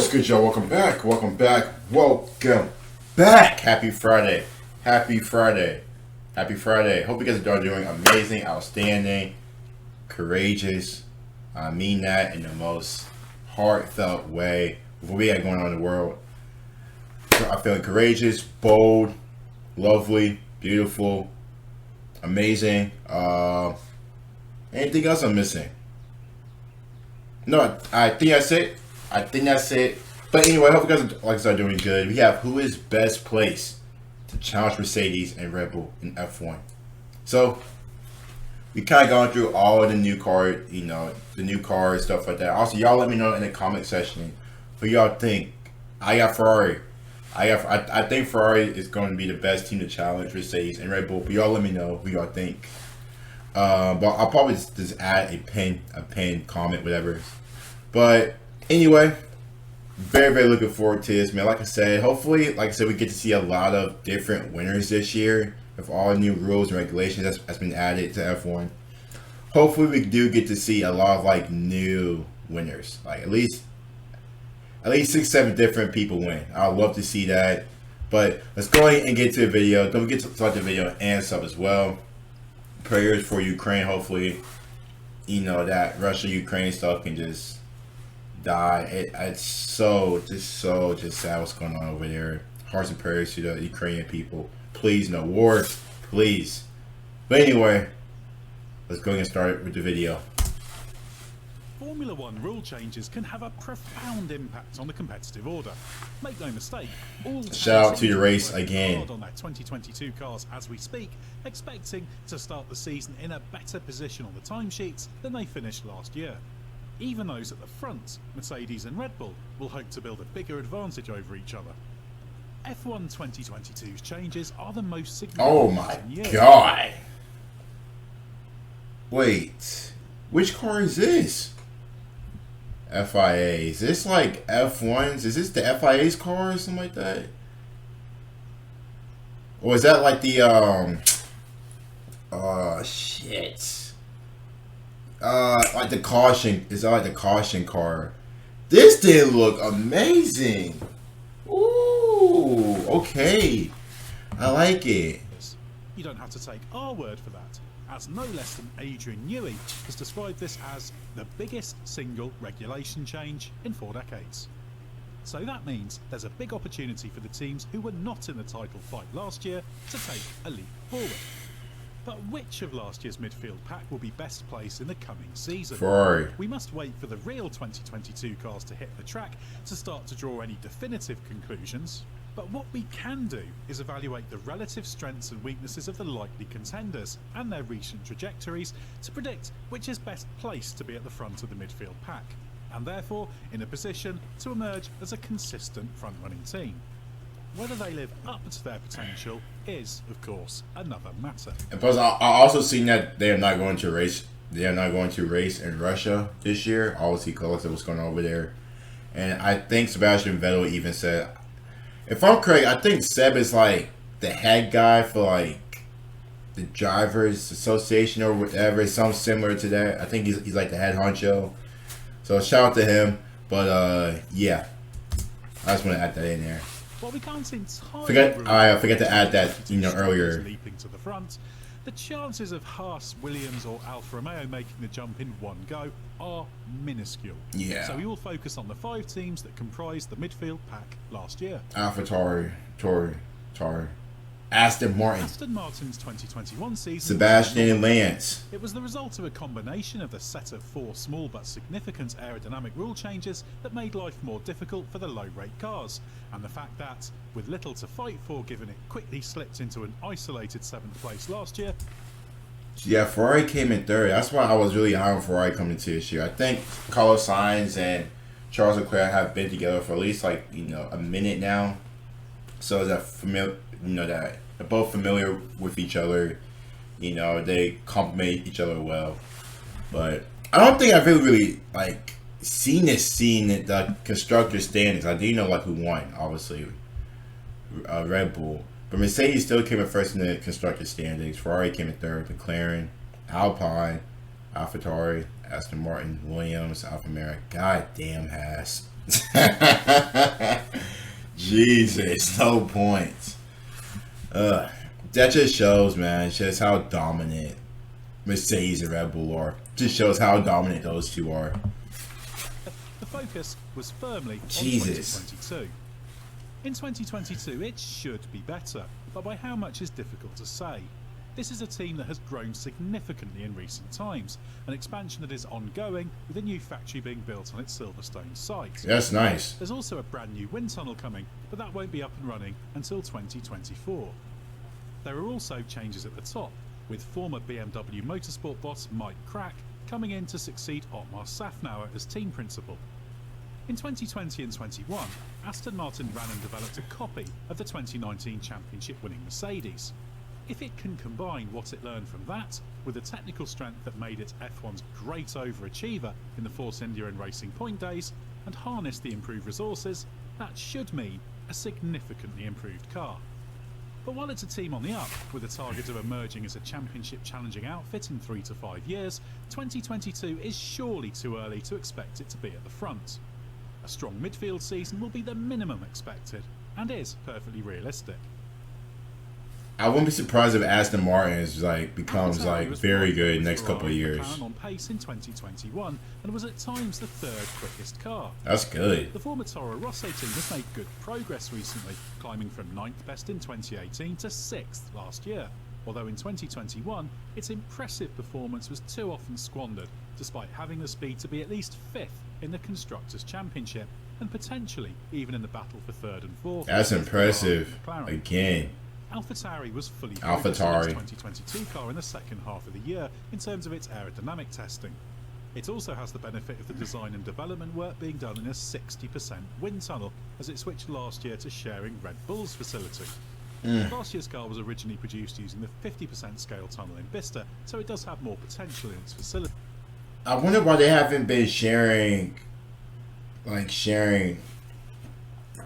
What's good, y'all? Welcome back. Welcome back. Welcome back. Happy Friday. Happy Friday. Happy Friday. Hope you guys are doing amazing, outstanding, courageous. I mean that in the most heartfelt way. What we got going on in the world. I'm feeling courageous, bold, lovely, beautiful, amazing. Anything else I'm missing? No, I think that's it. But anyway, I hope you guys are doing good. We have who is best placed to challenge Mercedes and Red Bull in F1. So we kind of gone through all of the new cars, the new cars, stuff like that. Also, y'all let me know in the comment section who y'all think. I got Ferrari. I think Ferrari is going to be the best team to challenge Mercedes and Red Bull. But y'all let me know who y'all think. But I'll probably just add a pin comment, whatever. But anyway, very, very looking forward to this, man. Like I said, hopefully, we get to see a lot of different winners this year with all the new rules and regulations that's been added to F1. Hopefully, we do get to see a lot of new winners, at least 6-7 different people win. I'd love to see that. But let's go ahead and get to the video. Don't forget to start the video and sub as well. Prayers for Ukraine. Hopefully, that Russia-Ukraine stuff can just die. It's so sad what's going on over there. Hearts and prayers to the Ukrainian people. Please, no war. Please. But anyway, let's go and start with the video. Formula One rule changes can have a profound impact on the competitive order. Make no mistake, all shout out to the race again on their 2022 cars as we speak, expecting to start the season in a better position on the timesheets than they finished last year. Even those at the front, Mercedes and Red Bull, will hope to build a bigger advantage over each other. F1 2022's changes are the most significant. Oh my god! Wait, which car is this? FIA. Is this like F1's? Is this the FIA's car or something like that? Or is that like the oh shit. Like the caution. Is that like the caution car? This did look amazing. Ooh, okay. I like it. You don't have to take our word for that, as no less than Adrian Newey has described this as the biggest single regulation change in 4 decades. So that means there's a big opportunity for the teams who were not in the title fight last year to take a leap forward. But which of last year's midfield pack will be best placed in the coming season? Ferrari. We must wait for the real 2022 cars to hit the track to start to draw any definitive conclusions. But what we can do is evaluate the relative strengths and weaknesses of the likely contenders and their recent trajectories to predict which is best placed to be at the front of the midfield pack, and therefore in a position to emerge as a consistent front-running team. Whether they live up to their potential is, of course, another matter. And plus, I also seen that they are not going to race. They are not going to race in Russia this year. Obviously, because of what's going on over there. And I think Sebastian Vettel even said, if I'm correct, I think Seb is like the head guy for the Drivers Association or whatever, something similar to that. I think he's like the head honcho. So shout out to him. But yeah, I just want to add that in there. Well, we can't entirely forget to add that earlier. Leaping to the front, the chances of Haas, Williams, or Alfa Romeo making the jump in one go are minuscule. Yeah. So we will focus on the 5 teams that comprised the midfield pack last year. AlphaTauri, Aston Martin. Aston Martin's 2021 season. Sebastian Lance. It was the result of a combination of the set of 4 small but significant aerodynamic rule changes that made life more difficult for the low-rate cars, and the fact that, with little to fight for given it quickly slipped into an isolated 7th place last year. Yeah, Ferrari came in 3rd. That's why I was really high on Ferrari coming into this year. I think Carlos Sainz and Charles Leclerc have been together for at least a minute now. So that familiar, that they're both familiar with each other. They complement each other well. But I don't think I've really seen the constructor standings. I do know who won, obviously, Red Bull. But Mercedes still came in 1st in the constructor standings. Ferrari came in 3rd. McLaren, Alpine, AlphaTauri, Aston Martin, Williams, Alfa Romeo. God damn Haas. Jesus, no points. That just shows, man, just how dominant Mercedes and Red Bull are. Just shows how dominant those two are. The focus was firmly on Jesus. 2022. In 2022, it should be better, but by how much is difficult to say. This is a team that has grown significantly in recent times, an expansion that is ongoing with a new factory being built on its Silverstone site. That's nice. There's also a brand new wind tunnel coming, but that won't be up and running until 2024. There are also changes at the top, with former BMW Motorsport boss Mike Crack coming in to succeed Otmar Safnauer as team principal. In 2020 and 21, Aston Martin ran and developed a copy of the 2019 championship winning Mercedes. If it can combine what it learned from that with the technical strength that made it F1's great overachiever in the Force India and Racing Point days, and harness the improved resources, that should mean a significantly improved car. But while it's a team on the up, with a target of emerging as a championship challenging outfit in 3 to 5 years, 2022 is surely too early to expect it to be at the front. A strong midfield season will be the minimum expected, and is perfectly realistic. I wouldn't be surprised if Aston Martin becomes very good next couple of years. McLaren on pace in 2021 and was at times the third quickest car. That's good. The former Toro Rosso team has made good progress recently, climbing from 9th best in 2018 to 6th last year. Although in 2021, its impressive performance was too often squandered, despite having the speed to be at least 5th in the Constructors' Championship, and potentially even in the battle for 3rd and 4th. That's impressive. Again. AlphaTauri was fully focused on its 2022 car in the second half of the year in terms of its aerodynamic testing. It also has the benefit of the design and development work being done in a 60% wind tunnel, as it switched last year to sharing Red Bull's facility. Last year's car was originally produced using the 50% scale tunnel in Bicester, so it does have more potential in its facility. I wonder why they haven't been sharing.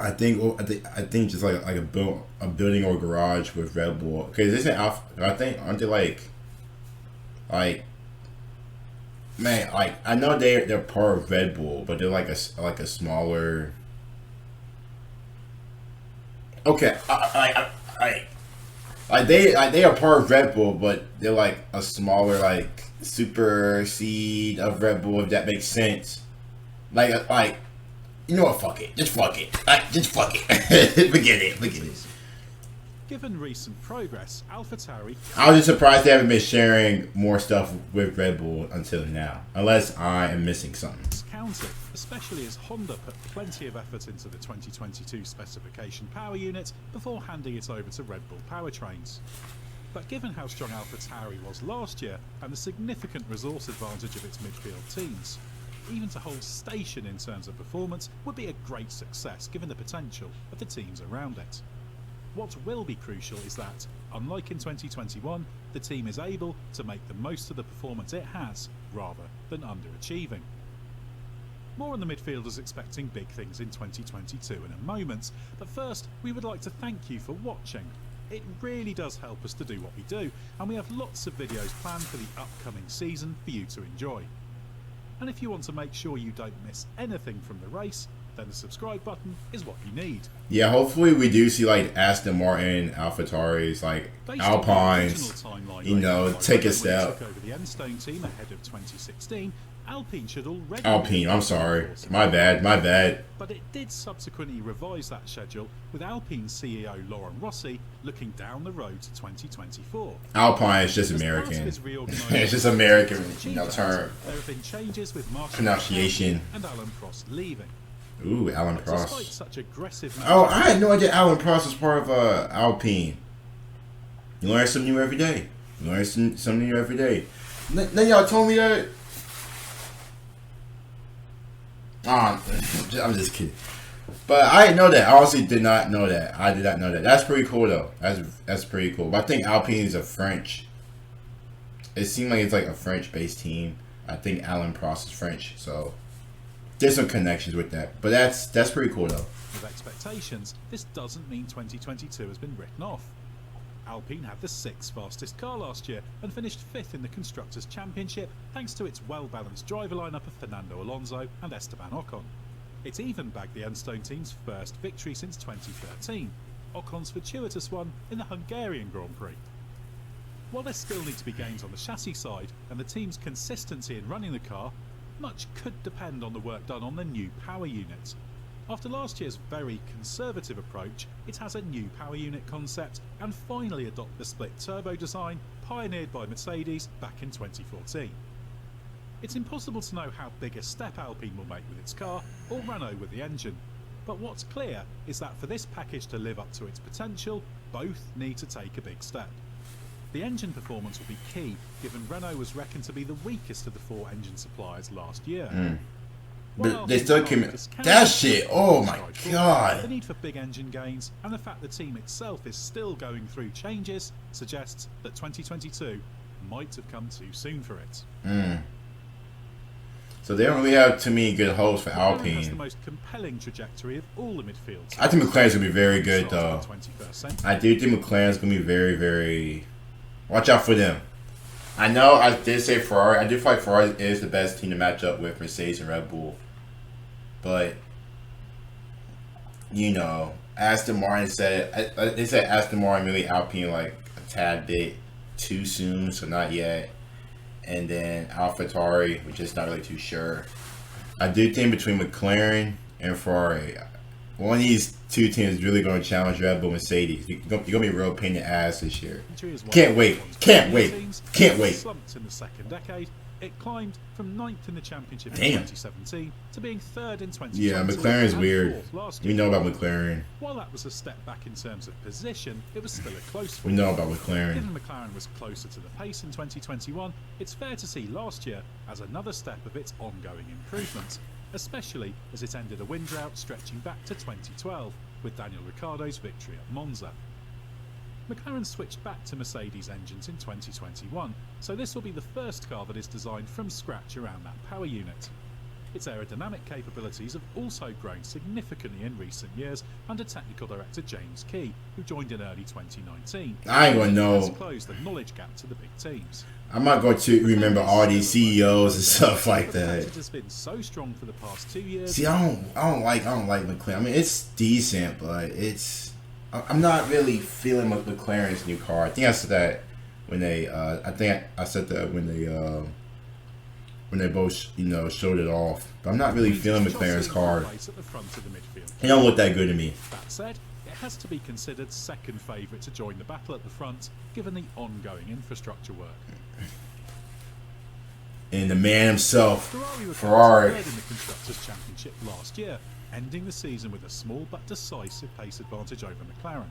I think just like a building or garage with Red Bull, because isn't Alpha? I think aren't they man, I know they're part of Red Bull, but they're like a smaller. Okay, they are part of Red Bull, but they're like a smaller super seed of Red Bull, if that makes sense. You know what? Fuck it. Just fuck it. Just fuck it. Forget it. Given recent progress, AlphaTauri. I was just surprised they haven't been sharing more stuff with Red Bull until now, unless I am missing something. Counted, especially as Honda put plenty of effort into the 2022 specification power unit before handing it over to Red Bull powertrains. But given how strong AlphaTauri was last year and the significant resource advantage of its midfield teams, even to hold station in terms of performance would be a great success given the potential of the teams around it. What will be crucial is that, unlike in 2021, the team is able to make the most of the performance it has, rather than underachieving. More on the midfielders expecting big things in 2022 in a moment, but first we would like to thank you for watching. It really does help us to do what we do, and we have lots of videos planned for the upcoming season for you to enjoy. And if you want to make sure you don't miss anything from the race, then the subscribe button is what you need. Yeah, hopefully we do see Aston Martin, AlphaTauris, Alpines, take a step. Took over the ASTON team ahead of 2016. Alpine should already. Alpine, I'm sorry. My bad. But it did subsequently revise that schedule, with Alpine CEO Laurent Rossi looking down the road to 2024. Alpine is just American. It's just American term. There have been changes with Marshall pronunciation and Alan Prost leaving. Ooh, Alan Prost. Despite such aggressive. Oh, I had no idea Alan Prost was part of Alpine. You learn something new every day. Then y'all told me that. I'm just kidding. But I didn't know that. I honestly did not know that. I did not know that. That's pretty cool though. That's pretty cool. But I think Alpine is a French. It seemed like it's a French-based team. I think Alan Prost is French, so there's some connections with that. But that's pretty cool though. With expectations, this doesn't mean 2022 has been written off. Alpine had the 6th fastest car last year and finished 5th in the Constructors' Championship thanks to its well-balanced driver lineup of Fernando Alonso and Esteban Ocon. It even bagged the ASTON team's first victory since 2013, Ocon's fortuitous one in the Hungarian Grand Prix. While there still need to be gains on the chassis side and the team's consistency in running the car, much could depend on the work done on the new power unit. After last year's very conservative approach, it has a new power unit concept and finally adopted the split turbo design pioneered by Mercedes back in 2014. It's impossible to know how big a step Alpine will make with its car, or Renault with the engine, but what's clear is that for this package to live up to its potential, both need to take a big step. The engine performance will be key, given Renault was reckoned to be the weakest of the 4 engine suppliers last year. But they still came in. That shit, oh my god. The need for big engine gains and the fact the team itself is still going through changes suggests that 2022 might have come too soon for it. So they don't really have too many good hopes for Alpine. Has the most compelling trajectory of all the midfield. I think McLaren's gonna be very good though. I do think McLaren's gonna be very, very. Watch out for them. I know I did say Ferrari. I do feel like Ferrari is the best team to match up with Mercedes and Red Bull. But, you know, Aston Martin said, they said Aston Martin really Alpine like a tad bit too soon, so not yet. And then AlphaTauri, we're just not really too sure. I do think between McLaren and Ferrari, one of these two teams is really going to challenge Red Bull Mercedes. You're going to be a real pain in the ass this year. Can't wait. Can't wait. Can't wait. Slumped in the second decade. It climbed from 9th in the championship in 2017 to being 3rd in 2020. Yeah, McLaren's weird. We know about McLaren. While that was a step back in terms of position, it was still a close one. We know about McLaren. Given McLaren was closer to the pace in 2021, it's fair to see last year as another step of its ongoing improvement, especially as it ended a win drought stretching back to 2012 with Daniel Ricciardo's victory at Monza. McLaren switched back to Mercedes engines in 2021, so this will be the first car that is designed from scratch around that power unit. Its aerodynamic capabilities have also grown significantly in recent years under technical director James Key, who joined in early 2019. I ain't gonna know. Has closed the knowledge gap to the big teams. I'm not going to remember all these CEOs and stuff like that. It has been so strong for the past 2 years. See, I don't like McLaren. I mean, it's decent, but I'm not really feeling McLaren's new car. I think I said that when they. I said that when they both, you know, showed it off. But I'm not really feeling McLaren's car. They don't look that good to me. That said, it has to be considered second favourite to join the battle at the front, given the ongoing infrastructure work. And the man himself, Ferrari, third in the Constructors' Championship last year, ending the season with a small but decisive pace advantage over McLaren.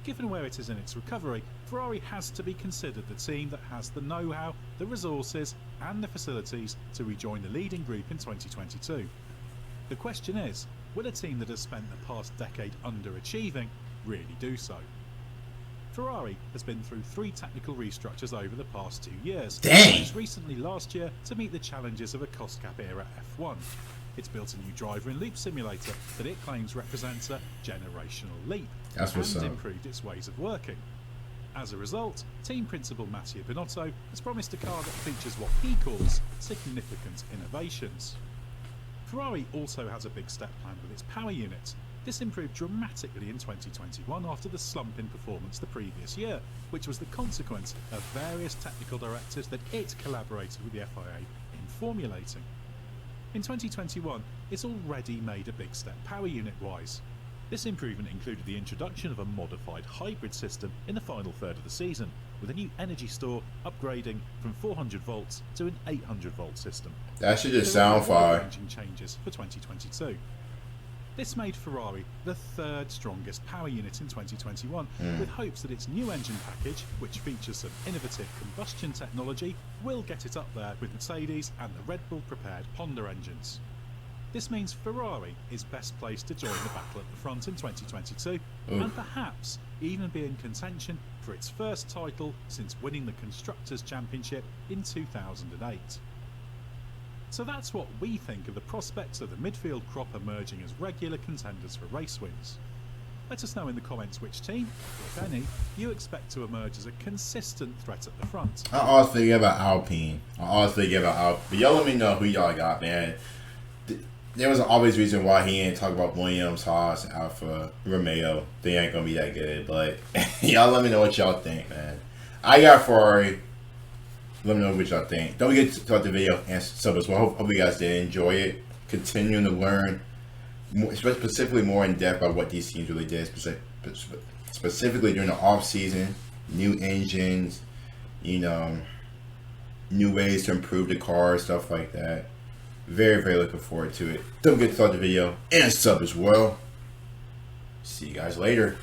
Given where it is in its recovery, Ferrari has to be considered the team that has the know-how, the resources and the facilities to rejoin the leading group in 2022. The question is, will a team that has spent the past decade underachieving really do so? Ferrari has been through 3 technical restructures over the past 2 years. Dang! Most recently last year to meet the challenges of a cost-cap era F1. It's built a new driver in loop simulator that it claims represents a generational leap and improved its ways of working. As a result, team principal Matteo Binotto has promised a car that features what he calls significant innovations. Ferrari also has a big step planned with its power unit. This improved dramatically in 2021 after the slump in performance the previous year, which was the consequence of various technical directives that it collaborated with the FIA in formulating. In 2021, it's already made a big step power unit-wise. This improvement included the introduction of a modified hybrid system in the final third of the season, with a new energy store upgrading from 400 volts to an 800 volt system. That should just sound fire. Changes for 2022. This made Ferrari the 3rd strongest power unit in 2021, with hopes that its new engine package, which features some innovative combustion technology, will get it up there with Mercedes and the Red Bull prepared Ponder engines. This means Ferrari is best placed to join the battle at the front in 2022, and perhaps even be in contention for its first title since winning the Constructors' Championship in 2008. So that's what we think of the prospects of the midfield crop emerging as regular contenders for race wins. Let us know in the comments which team, if any, you expect to emerge as a consistent threat at the front. I always forget about Alpine. But y'all let me know who y'all got, man. there was always reason why he didn't talk about Williams, Haas, Alfa Romeo. They ain't gonna be that good, but y'all let me know what y'all think, man. I got Ferrari. Let me know what y'all think. Don't forget to start the video and sub as well. Hope you guys did enjoy it. Continuing to learn more, specifically more in depth about what these teams really did, specifically during the off season, new engines, you know, new ways to improve the car, stuff like that. Very, very looking forward to it. Don't forget to start the video and sub as well. See you guys later.